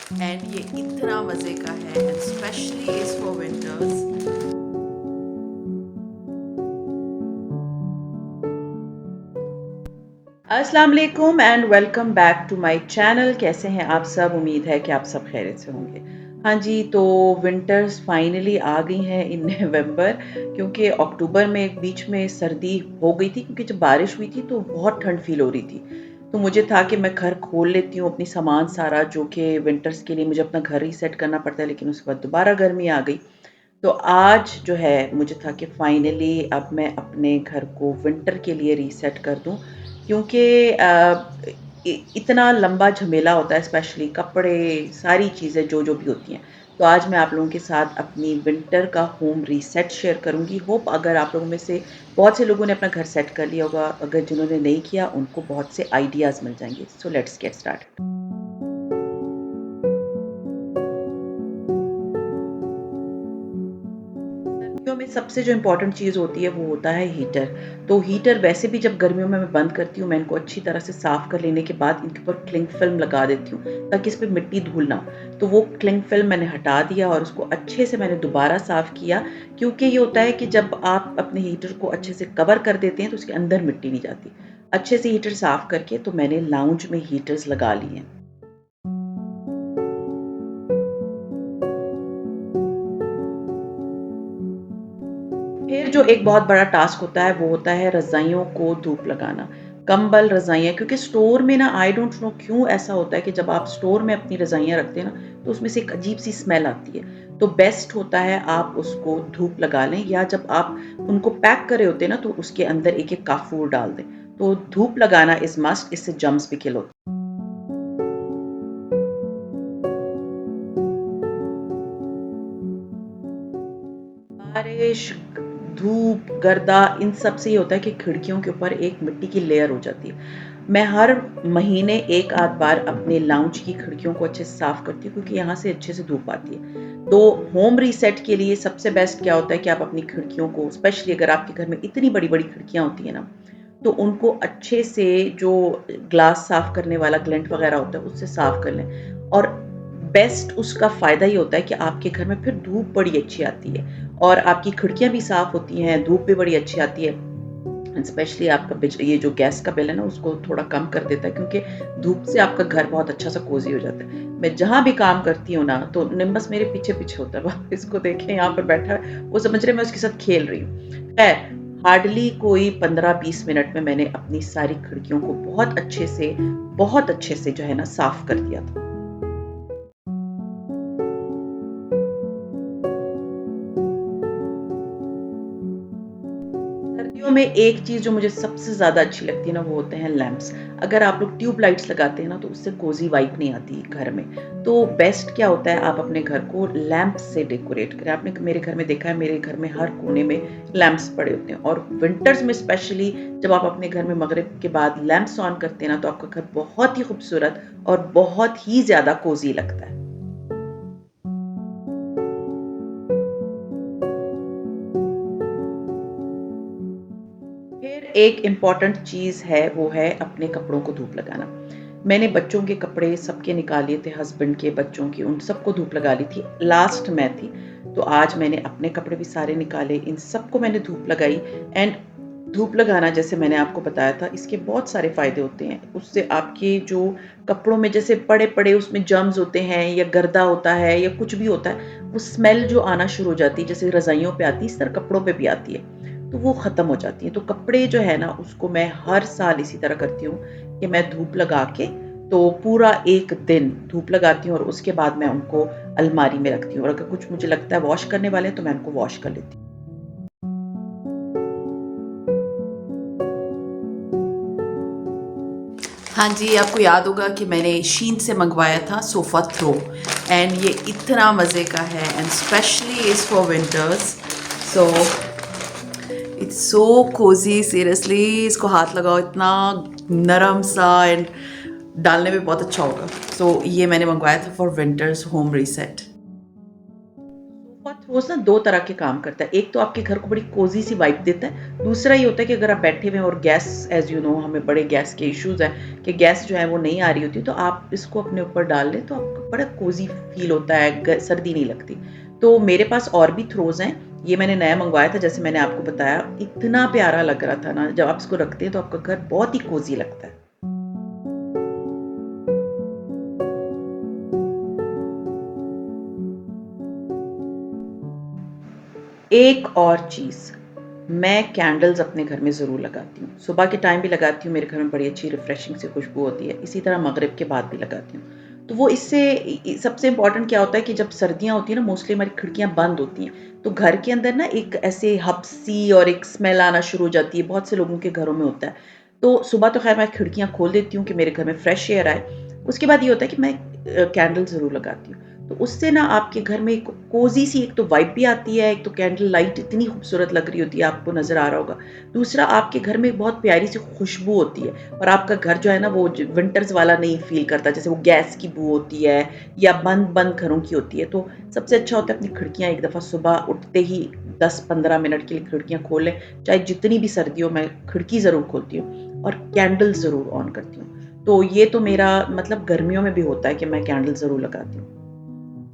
And ये इतना मज़े का है and specially is for winters. अस्सलाम वालेकुम and welcome back to my channel. कैसे हैं आप सब? उम्मीद है कि आप सब खैरियत से होंगे। हाँ जी, तो विंटर्स फाइनली आ गई हैं इन नवंबर, क्योंकि अक्टूबर में एक बीच में सर्दी हो गई थी, क्योंकि जब बारिश हुई थी तो बहुत ठंड फील हो रही थी। तो मुझे था कि मैं घर खोल लेती हूँ अपनी सामान सारा, जो कि विंटर्स के लिए मुझे अपना घर ही सेट करना पड़ता है, लेकिन उसके बाद दोबारा गर्मी आ गई। तो आज जो है मुझे था कि फाइनली अब मैं अपने घर को विंटर के लिए रीसेट कर दूं, क्योंकि इतना लंबा झमेला होता है, स्पेशली कपड़े, सारी चीज़ें जो जो भी होती हैं। तो आज मैं आप लोगों के साथ अपनी विंटर का होम रीसेट शेयर करूंगी। होप अगर आप लोगों में से बहुत से लोगों ने अपना घर सेट कर लिया होगा, अगर जिन्होंने नहीं किया उनको बहुत से आइडियाज़ मिल जाएंगे। So let's get start. सर्दियों में सबसे जो इम्पोर्टेंट चीज़ होती है वो होता है हीटर। तो हीटर वैसे भी जब गर्मियों में मैं बंद करती हूँ, मैं इनको अच्छी तरह से साफ़ कर लेने के बाद इनके ऊपर क्लिंग फिल्म लगा देती हूँ, ताकि इस पे मिट्टी धूल ना हो। तो वो क्लिंग फिल्म मैंने हटा दिया और उसको अच्छे से मैंने दोबारा साफ़ किया, क्योंकि ये होता है कि जब आप अपने हीटर को अच्छे से कवर कर देते हैं तो उसके अंदर मिट्टी नहीं जाती। अच्छे से हीटर साफ़ करके तो मैंने लाउंज में हीटर्स लगा लिए हैं। फिर जो एक बहुत बड़ा टास्क होता है वो होता है रज़ाइयों को धूप लगाना। कंबल, रज़ाइयाँ, क्योंकि स्टोर में ना आई डोंट नो क्यों ऐसा होता है कि जब आप स्टोर में अपनी रज़ाइयाँ रखते हैं ना, तो उसमें से एक अजीब-सी स्मेल आती है। तो बेस्ट होता है आप उसको धूप लगा लें, या जब आप उनको पैक कर रहे होते हैं ना तो उसके अंदर एक-एक काफ़ूर डाल दें। तो धूप लगाना इज़ मस्ट, इससे जर्म्स भी किल होते हैं। बारिश, धूप, गर्दा, इन सब से ये होता है कि खिड़कियों के ऊपर एक मिट्टी की लेयर हो जाती है। मैं हर महीने एक आध बार अपने लाउंज की खिड़कियों को अच्छे से साफ करती हूँ, क्योंकि यहाँ से अच्छे से धूप आती है। तो होम रीसेट के लिए सबसे बेस्ट क्या होता है कि आप अपनी खिड़कियों को, स्पेशली अगर आपके घर में इतनी बड़ी-बड़ी खिड़कियाँ होती हैं ना, तो उनको अच्छे से, जो ग्लास साफ करने वाला ग्लिंट वगैरह होता है उससे साफ कर लें। और बेस्ट उसका फ़ायदा ये होता है कि आपके घर में फिर धूप बड़ी अच्छी आती है और आपकी खिड़कियाँ भी साफ होती हैं, धूप भी बड़ी अच्छी आती है। स्पेशली आपका ये जो गैस का बिल है ना, उसको थोड़ा कम कर देता है, क्योंकि धूप से आपका घर बहुत अच्छा सा कोजी हो जाता है। मैं जहाँ भी काम करती हूँ ना, तो निम्बस मेरे पीछे पीछे होता है। आप इसको देखें, यहाँ पर बैठा है, वो समझ रहे मैं उसके साथ खेल रही हूँ। खैर, हार्डली कोई 15-20 मिनट में मैंने अपनी सारी खिड़कियों को बहुत अच्छे से जो है ना साफ कर दिया था। सर्दियों में एक चीज़ जो मुझे सबसे ज़्यादा अच्छी लगती है ना, वो होते हैं लैंप्स। अगर आप लोग ट्यूब लाइट्स लगाते हैं ना, तो उससे कोज़ी वाइब नहीं आती घर में। तो बेस्ट क्या होता है, आप अपने घर को लैंप से डेकोरेट करें। आपने मेरे घर में देखा है, मेरे घर में हर कोने में लैंप्स पड़े होते हैं, और विंटर्स में स्पेशली जब आप अपने घर में मगरिब के बाद लैंप्स ऑन करते हैं ना, तो आपका घर बहुत ही खूबसूरत और बहुत ही ज़्यादा कोज़ी लगता है। फिर एक इम्पॉर्टेंट चीज़ है, वो है अपने कपड़ों को धूप लगाना। मैंने बच्चों के कपड़े सबके निकाल लिए थे, हस्बैंड के, बच्चों की, उन सबको धूप लगा ली थी। लास्ट मैं थी, तो आज मैंने अपने कपड़े भी सारे निकाले, इन सबको मैंने धूप लगाई। एंड धूप लगाना, जैसे मैंने आपको बताया था, इसके बहुत सारे फ़ायदे होते हैं। उससे आपके जो कपड़ों में जैसे पड़े-पड़े उसमें जर्म्स होते हैं, या गर्दा होता है, या कुछ भी होता है, वो स्मेल जो आना शुरू हो जाती है, जैसे रज़ाइयों पे आती है, इस तरह कपड़ों पे भी आती है। तो वो ख़त्म हो जाती हैं। तो कपड़े जो है ना, उसको मैं हर साल इसी तरह करती हूँ कि मैं धूप लगा के, तो पूरा 1 दिन धूप लगाती हूँ और उसके बाद मैं उनको अलमारी में रखती हूँ, और अगर कुछ मुझे लगता है वॉश करने वाले हैं तो मैं उनको वॉश कर लेती हूँ। हाँ जी, आपको याद होगा कि मैंने शीन से मंगवाया था सोफ़ा थ्रो, एंड ये इतना मज़े का है and specially is for winters. So it's so cozy, seriously इसको हाथ लगाओ, इतना नरम सा, एंड डालने में बहुत अच्छा होगा। सो ये मैंने मंगवाया था for winters home reset. Sofa throws ना 2 तरह के काम करता है। एक तो आपके घर को बड़ी कोज़ी सी वाइब देता है, दूसरा ये होता है कि अगर आप बैठे हुए हैं और गैस एज़ यू नो हमें बड़े गैस के इश्यूज़ हैं कि गैस जो है वो नहीं आ रही होती, तो आप इसको अपने ऊपर डाल लें तो आपको बड़ा कोज़ी फ़ील होता है, ग सर्दी नहीं लगती। तो मेरे पास और भी थ्रोज़ हैं, ये मैंने नया मँगवाया था जैसे मैंने आपको बताया, इतना प्यारा लग रहा था ना, जब आप इसको रखते हैं तो आपका घर बहुत ही कोज़ी लगता है। एक और चीज़, मैं कैंडल्स अपने घर में ज़रूर लगाती हूँ। सुबह के टाइम भी लगाती हूँ, मेरे घर में बड़ी अच्छी रिफ्रेशिंग सी खुशबू होती है। इसी तरह मगरिब के बाद भी लगाती हूँ। तो वो इससे सबसे इम्पोर्टेंट क्या होता है कि जब सर्दियाँ होती हैं ना, मोस्टली हमारी खिड़कियाँ बंद होती हैं। तो घर के अंदर ना एक ऐसे हब्स-सी और एक स्मेल आना शुरू हो जाती है, बहुत से लोगों के घरों में होता है। तो सुबह तो ख़ैर मैं खिड़कियाँ खोल देती हूँ कि मेरे घर में फ्रेश एयर आए। उसके बाद ये होता है कि मैं कैंडल ज़रूर लगाती हूँ। तो उससे ना आपके घर में एक कोज़ी सी एक तो वाइब भी आती है, एक तो कैंडल लाइट इतनी खूबसूरत लग रही होती है, आपको नज़र आ रहा होगा। दूसरा आपके घर में एक बहुत प्यारी सी खुशबू होती है और आपका घर जो है ना वो ज विंटर्स वाला नहीं फ़ील करता, जैसे वो गैस की बू होती है या बंद-बंद घरों की होती है। तो सबसे अच्छा होता है अपनी खिड़कियाँ एक दफ़ा सुबह उठते ही 10-15 मिनट के लिए खिड़कियाँ खोल लें, चाहे जितनी भी सर्दी हो, मैं खिड़की ज़रूर खोलती हूँ और कैंडल ज़रूर ऑन करती हूँ। तो ये तो मेरा मतलब गर्मियों में भी होता है कि मैं कैंडल ज़रूर लगाती हूँ।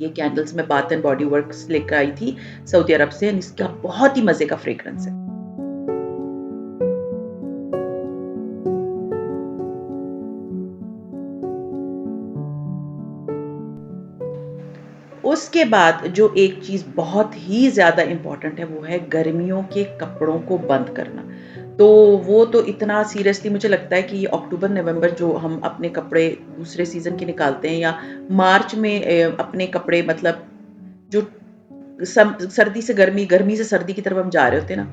ये कैंडल्स मैं बाथ एंड बॉडी वर्क्स लेकर आई थी सऊदी अरब से एंड इसका बहुत ही मज़े का फ्रेग्रेंस है। उसके बाद जो एक चीज़ बहुत ही ज़्यादा इम्पोर्टेंट है, वो है गर्मियों के कपड़ों को बंद करना। तो वो तो इतना सीरियसली मुझे लगता है कि ये अक्टूबर-नवंबर जो हम अपने कपड़े दूसरे सीज़न के निकालते हैं या मार्च में अपने कपड़े मतलब जो सर्दी से गर्मी, गर्मी से सर्दी की तरफ हम जा रहे होते हैं ना,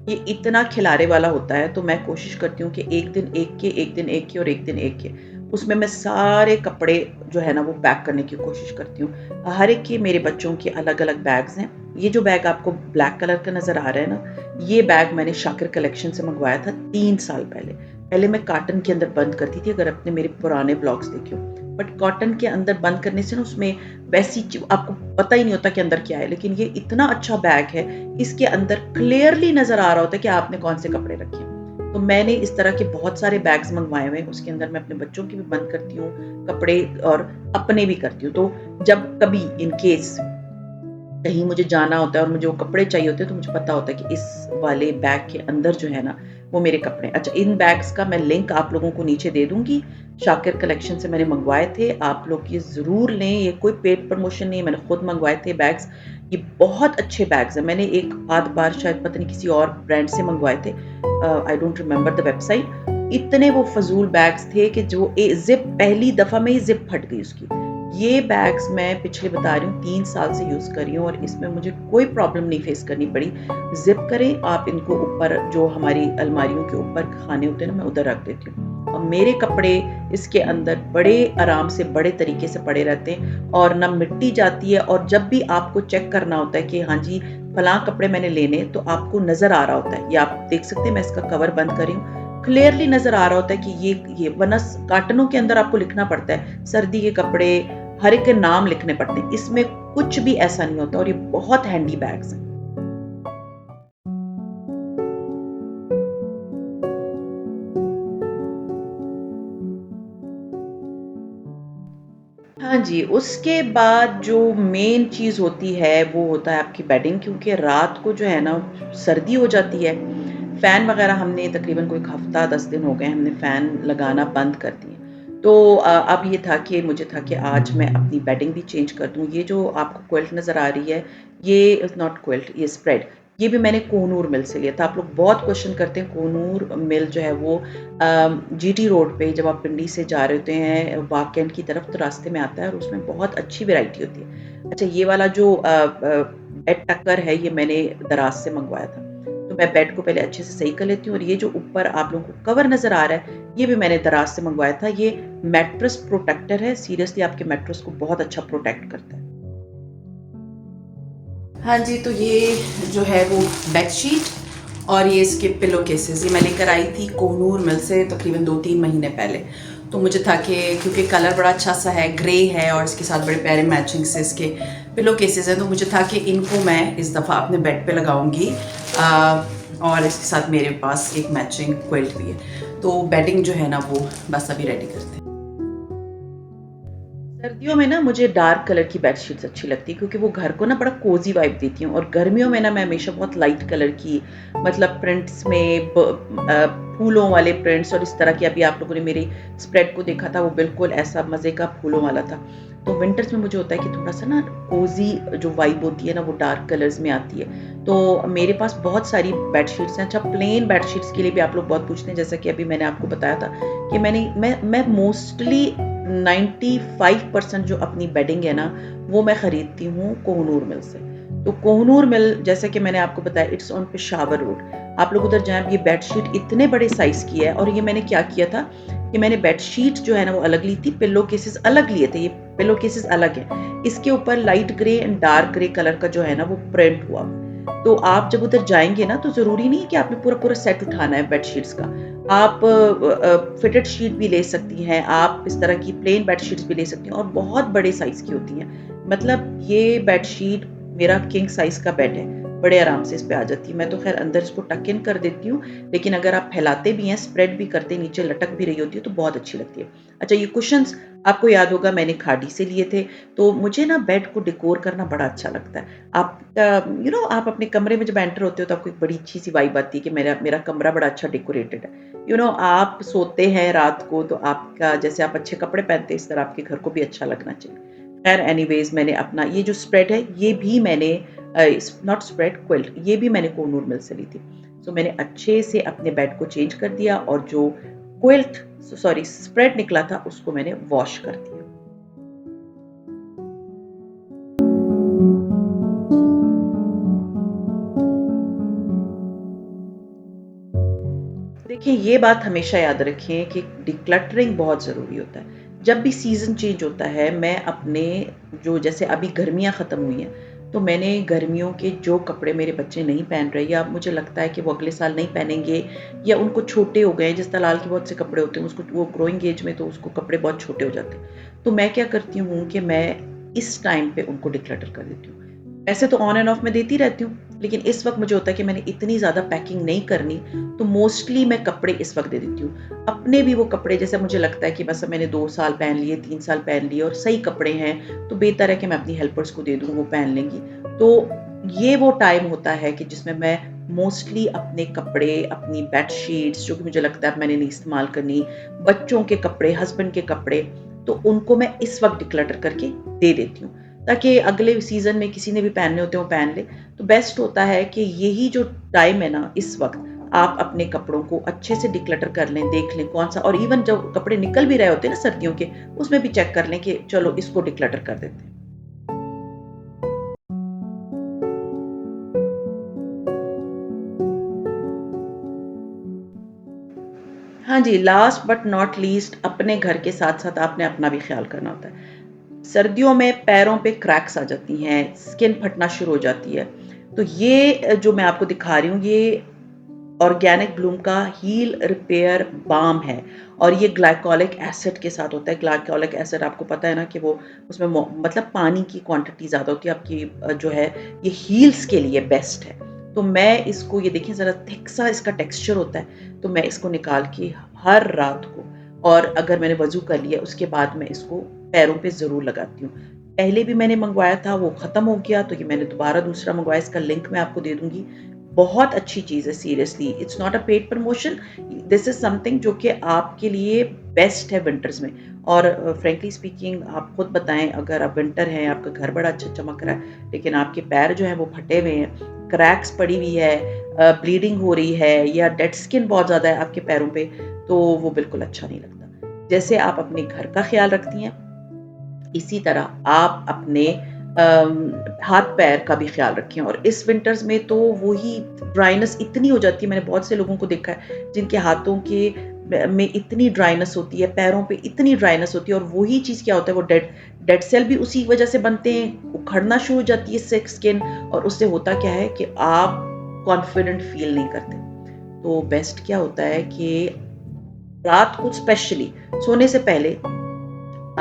ये इतना खिलारे वाला होता है, तो मैं कोशिश करती हूँ कि एक दिन एक के, एक दिन एक के और एक दिन एक के। उसमें मैं सारे कपड़े जो है ना वो पैक करने की कोशिश करती हूँ। हर एक के मेरे बच्चों के अलग-अलग बैग्स हैं। ये जो बैग आपको ब्लैक कलर का नज़र आ रहा है ना, ये बैग मैंने शाकिर कलेक्शन से मँगवाया था 3 साल पहले। पहले मैं कॉटन के अंदर बंद करती थी, अगर आपने मेरे पुराने ब्लॉग्स देखे हो। बट कॉटन के अंदर बंद करने से ना उसमें वैसी आपको पता ही नहीं होता कि अंदर क्या है, लेकिन ये इतना अच्छा बैग है, इसके अंदर क्लियरली नज़र आ रहा होता है कि आपने कौन से कपड़े रखे हैं। तो मैंने इस तरह के बहुत सारे बैग्स मँगवाए हुए हैं, उसके अंदर मैं अपने बच्चों के भी बंद करती हूँ कपड़े और अपने भी करती हूँ। तो जब कभी इन केस कहीं मुझे जाना होता है और मुझे वो कपड़े चाहिए होते हैं, तो मुझे पता होता है कि इस वाले बैग के अंदर जो है ना, वो मेरे कपड़े हैं। अच्छा, इन बैग्स का मैं लिंक आप लोगों को नीचे दे दूँगी। शाकिर कलेक्शन से मैंने मँगवाए थे, आप लोग ये ज़रूर लें, ये कोई पेड प्रमोशन नहीं है, मैंने खुद मँगवाए थे बैग्स। ये बहुत अच्छे बैग्स हैं, मैंने एक आध बार शायद पता नहीं किसी और ब्रांड से मँगवाए थे। I don't remember the website. इतने वो फ़ज़ूल बैग्स थे कि जो ज़िप पहली दफ़ा में ही ज़िप फट गई उसकी। ये बैग्स मैं पिछले बता रही हूँ 3 साल से यूज़ कर रही हूँ और इसमें मुझे कोई प्रॉब्लम नहीं फेस करनी पड़ी। ज़िप करें आप इनको ऊपर जो हमारी अलमारियों के ऊपर खाने होते हैं ना, मैं उधर रख देती हूँ। और मेरे कपड़े इसके अंदर बड़े आराम से, बड़े तरीके से पड़े रहते हैं और ना मिट्टी जाती है और जब भी आपको चेक करना होता है कि हाँ जी, फलाँ कपड़े मैंने लेने हैं, तो आपको नज़र आ रहा होता है। ये आप देख सकते हैं मैं इसका कवर बंद कर रही हूँ। क्लियरली नज़र आ रहा होता है कि ये वरना कार्टनों के अंदर आपको लिखना पड़ता है, सर्दी के कपड़े हर एक के नाम लिखने पड़ते हैं। इसमें कुछ भी ऐसा नहीं होता और ये बहुत हैंडी बैग्स हैं। हाँ जी, उसके बाद जो मेन चीज़ होती है, वो होता है आपकी बेडिंग क्योंकि रात को जो है ना सर्दी हो जाती है। फ़ैन वग़ैरह हमने तकरीबन कोई हफ़्ता 10 दिन हो गए हमने फ़ैन लगाना बंद कर दिए। तो अब ये था कि मुझे था कि आज मैं अपनी बेडिंग भी चेंज कर दूँ। ये जो आपको क्विल्ट नज़र आ रही है, ये इज़ नॉट क्विल्ट, ये स्प्रेड। ये भी मैंने कोहनूर मिल से लिया था। आप लोग बहुत क्वेश्चन करते हैं, कोहनूर मिल जो है वो जीटी रोड पे जब आप पिंडी से जा रहे होते हैं बाग-एंड की तरफ, तो रास्ते में आता है और उसमें बहुत अच्छी वैरायटी होती है। अच्छा, ये वाला जो बेड टक्कर है, ये मैंने दराज़ से मँगवाया था। तो मैं बेड को पहले अच्छे से सही कर लेती हूँ और ये जो ऊपर आप लोगों को कवर नज़र आ रहा है, ये भी मैंने दराज़ से मँगवाया था। ये मैट्रेस प्रोटेक्टर है, सीरियसली आपके मैट्रेस को बहुत अच्छा प्रोटेक्ट करता है। हाँ जी, तो ये जो है वो बेडशीट और ये इसके पिलो केसेस ये मैं लेकर आई थी कोहनूर मिल से तकरीबन 2-3 महीने पहले। तो मुझे था कि क्योंकि कलर बड़ा अच्छा सा है, ग्रे है और इसके साथ बड़े प्यारे मैचिंग से इसके पिलो केसेस हैं, तो मुझे था कि इनको मैं इस दफ़ा अपने बेड पे लगाऊंगी। और इसके साथ मेरे पास एक मैचिंग क्विल्ट भी है, तो बेडिंग जो है ना वो बस अभी रेडी करते हैं। सर्दियों में ना मुझे डार्क कलर की बेडशीट्स अच्छी लगती है क्योंकि वो घर को ना बड़ा कोजी वाइब देती हैं, और गर्मियों में ना मैं हमेशा बहुत लाइट कलर की, मतलब प्रिंट्स में फूलों वाले प्रिंट्स, और इस तरह की, अभी आप लोगों ने मेरी स्प्रेड को देखा था वो बिल्कुल ऐसा मज़े का फूलों वाला था। तो विंटर्स में मुझे होता है कि थोड़ा सा ना कोजी जो वाइब होती है ना वो डार्क कलर्स में आती है। तो मेरे पास बहुत सारी बेडशीट्स हैं। अच्छा, प्लेन बेडशीट्स के लिए भी आप लोग बहुत पूछते हैं, जैसा कि अभी मैंने आपको बताया था कि मैं मोस्टली 95% जो अपनी बेडिंग है ना वो मैं खरीदती हूँ कोहनूर मिल से। तो कोहनूर मिल, जैसे कि मैंने आपको बताया, इट्स ऑन पेशावर रोड। आप लोग उधर जाएं। ये बेडशीट इतने बड़े साइज की है, और ये मैंने क्या किया था कि मैंने बेडशीट जो है ना वो अलग ली थी, पिलो केसेस अलग लिए थे। ये पिलो केसेस अलग है, इसके ऊपर light grey and dark grey colour का जो है ना वो प्रिंट हुआ। तो आप जब उधर जाएंगे ना तो जरूरी नहीं है कि आपने पूरा पूरा सेट उठाना है बेडशीट्स का। आप फिटेड शीट भी ले सकती हैं, आप इस तरह की प्लेन बेडशीट्स भी ले सकती हैं, और बहुत बड़े साइज की होती हैं। मतलब ये बेडशीट मेरा किंग साइज का बेड है, बड़े आराम से इस पे आ जाती है। मैं तो खैर अंदर इसको टक इन कर देती हूँ, लेकिन अगर आप फैलाते भी हैं, स्प्रेड भी करते, नीचे लटक भी रही होती है तो बहुत अच्छी लगती है। अच्छा, ये कुशंस आपको याद होगा मैंने खाड़ी से लिए थे। तो मुझे ना बेड को डेकोर करना बड़ा अच्छा लगता है। आप आप अपने कमरे में जब एंटर होते हो तो आपको एक बड़ी अच्छी सी वाइब आती है कि मेरा मेरा कमरा बड़ा अच्छा डेकोरेटेड है। आप सोते हैं रात को तो आपका, जैसे आप अच्छे कपड़े पहनते हैं, इस तरह आपके घर को भी अच्छा लगना चाहिए। खैर एनीवेज, मैंने अपना ये जो स्प्रेड है ये भी मैंने, नॉट स्प्रेड, क्विल्ट, ये भी मैंने कोनूर मिल से ली थी। सो मैंने अच्छे से अपने बेड को चेंज कर दिया, और जो क्विल्ट, सॉरी, स्प्रेड निकला था उसको मैंने वॉश कर दिया। देखिए, ये बात हमेशा याद रखें कि डिक्लटरिंग बहुत ज़रूरी होता है। जब भी सीज़न चेंज होता है, मैं अपने, जो जैसे अभी गर्मियाँ ख़त्म हुई हैं, तो मैंने गर्मियों के जो कपड़े मेरे बच्चे नहीं पहन रहे, या मुझे लगता है कि वो अगले साल नहीं पहनेंगे, या उनको छोटे हो गए हैं, जिस तलाल के बहुत से कपड़े होते हैं उसको, वो ग्रोइंग एज में तो उसको कपड़े बहुत छोटे हो जाते हैं। तो मैं क्या करती हूँ कि मैं इस टाइम पे उनको डिक्लटर कर देती हूँ। ऐसे तो ऑन एंड ऑफ मैं देती रहती हूँ, लेकिन इस वक्त मुझे होता है कि मैंने इतनी ज़्यादा पैकिंग नहीं करनी, तो मोस्टली मैं कपड़े इस वक्त दे देती हूँ। अपने भी वो कपड़े, जैसे मुझे लगता है कि बस मैंने 2 साल पहन लिए, 3 साल पहन लिए और सही कपड़े हैं, तो बेहतर है कि मैं अपनी हेल्पर्स को दे दूँ, वो पहन लेंगी। तो ये वो टाइम होता है कि जिसमें मैं मोस्टली अपने कपड़े, अपनी बेडशीट्स जो कि मुझे लगता है मैंने नहीं इस्तेमाल करनी, बच्चों के कपड़े, हस्बैंड के कपड़े, तो उनको मैं इस वक्त डिक्लटर करके दे देती हूँ, ताकि अगले सीज़न में किसी ने भी पहनने होते हैं वो पहन ले। तो बेस्ट होता है कि यही जो टाइम है ना इस वक्त, आप अपने कपड़ों को अच्छे से डिक्लटर कर लें, देख लें कौन सा, और इवन जब कपड़े निकल भी रहे होते हैं ना सर्दियों के, उसमें भी चेक कर लें कि चलो इसको डिक्लटर कर देते हैं। हाँ जी, लास्ट बट नॉट लीस्ट, अपने घर के साथ-साथ आपने अपना भी ख़्याल करना होता है। सर्दियों में पैरों पे क्रैक्स आ जाती हैं, स्किन फटना शुरू हो जाती है। तो ये जो मैं आपको दिखा रही हूँ, ये ऑर्गेनिक ब्लूम का हील रिपेयर बाम है, और ये ग्लाइकोलिक एसिड के साथ होता है। ग्लाइकोलिक एसिड आपको पता है ना कि वो, उसमें मतलब पानी की क्वांटिटी ज़्यादा होती है आपकी, जो है ये हील्स के लिए बेस्ट है। तो मैं इसको, ये देखिए ज़रा थिक सा इसका टेक्सचर होता है, तो मैं इसको निकाल के हर रात को, और अगर मैंने वज़ू कर लिया उसके बाद मैं इसको पैरों पे ज़रूर लगाती हूँ। पहले भी मैंने मंगवाया था, वो ख़त्म हो गया, तो ये मैंने दोबारा दूसरा मंगवाया, इसका लिंक मैं आपको दे दूँगी। बहुत अच्छी चीज़ है, seriously, it's not a paid promotion, this is something जो कि आपके लिए बेस्ट है विंटर्स में। और फ्रैंकली स्पीकिंग, आप खुद बताएँ, अगर आप विंटर हैं, आपका घर बड़ा अच्छा चमक रहा है, लेकिन आपके पैर जो हैं वो फटे हुए हैं, क्रैक्स पड़ी हुई है, ब्लीडिंग हो रही है, या डेड स्किन बहुत ज़्यादा है आपके पैरों पे, तो वो बिल्कुल अच्छा नहीं लगता। जैसे आप अपने घर का ख्याल रखती हैं, इसी तरह आप अपने हाथ पैर का भी ख्याल रखें। और इस विंटर्स में तो वही ड्राइनेस इतनी हो जाती है, मैंने बहुत से लोगों को देखा है जिनके हाथों के में इतनी ड्राइनेस होती है, पैरों पे इतनी ड्राइनेस होती है, और वही चीज़ क्या होता है, वो डेड डेड सेल भी उसी वजह से बनते हैं, उखड़ना शुरू हो जाती है स्किन, और उससे होता क्या है कि आप कॉन्फिडेंट फील नहीं करते। तो बेस्ट क्या होता है कि रात को स्पेशली सोने से पहले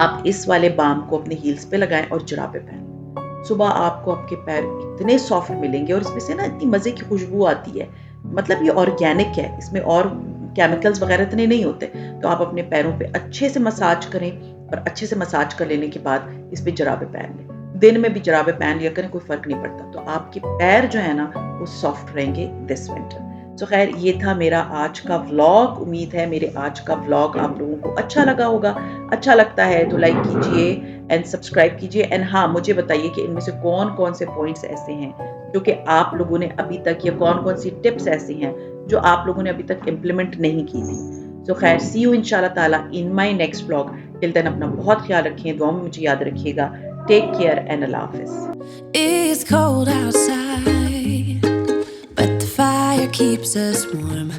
आप इस वाले बाम को अपने हील्स पे लगाएं और जुराबे पहनें। सुबह आपको आपके पैर इतने सॉफ्ट मिलेंगे और इसमें से ना इतनी मज़े की खुशबू आती है। मतलब ये ऑर्गेनिक है, इसमें और केमिकल्स वगैरह इतने नहीं होते। तो आप अपने पैरों पे अच्छे से मसाज करें और अच्छे से मसाज कर लेने के बाद इस पे जुराबे पहन लें। दिन में भी जुराबे पहन लिया करें, कोई फ़र्क नहीं पड़ता। तो आपके पैर जो है ना वो सॉफ्ट रहेंगे दिस विंटर। तो खैर ये था मेरा आज का व्लॉग। उम्मीद है मेरे आज का व्लॉग आप लोगों को अच्छा लगा होगा। अच्छा लगता है तो लाइक कीजिए एंड सब्सक्राइब कीजिए एंड हाँ, मुझे बताइए कि इनमें से कौन-कौन से पॉइंट्स ऐसे हैं जो कि आप लोगों ने अभी तक, या कौन-कौन सी टिप्स ऐसी हैं जो आप लोगों ने अभी तक इम्प्लीमेंट नहीं की थी। सो खैर सी यू इंशाल्लाह ताला in my next vlog. Till then अपना बहुत ख्याल रखिए, दुआ में मुझे याद रखिएगा। टेक केयर एंड अल्लाह हाफ़िज़। It's cold outside, but the fire keeps us warm.